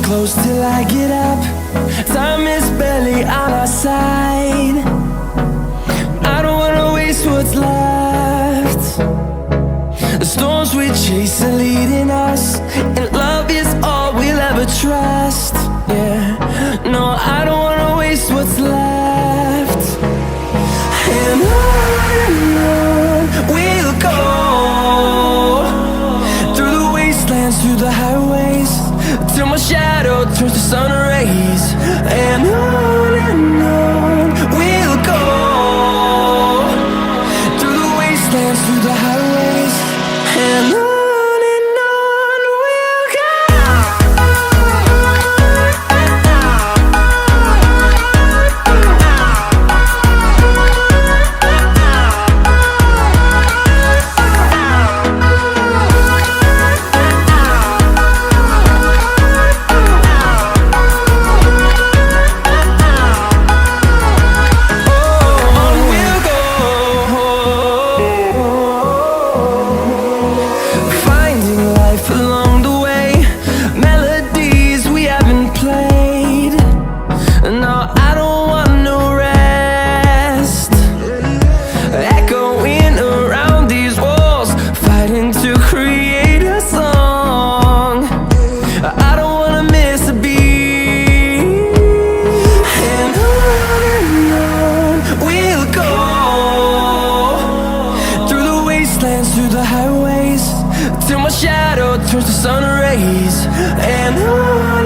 close till I get up. Time is barely on our side. I don't wanna waste what's left. The storms we chase are leading us, and love is all we'll ever trust. Yeah, no, I don't wanna waste what's left. And on we'll go, through the wastelands, through the highways, till my shadow turns to sun rays. And on we'll go, through the wastelands, through the highways, and on we'll go. Through the highways, till my shadow turns to sun rays. And on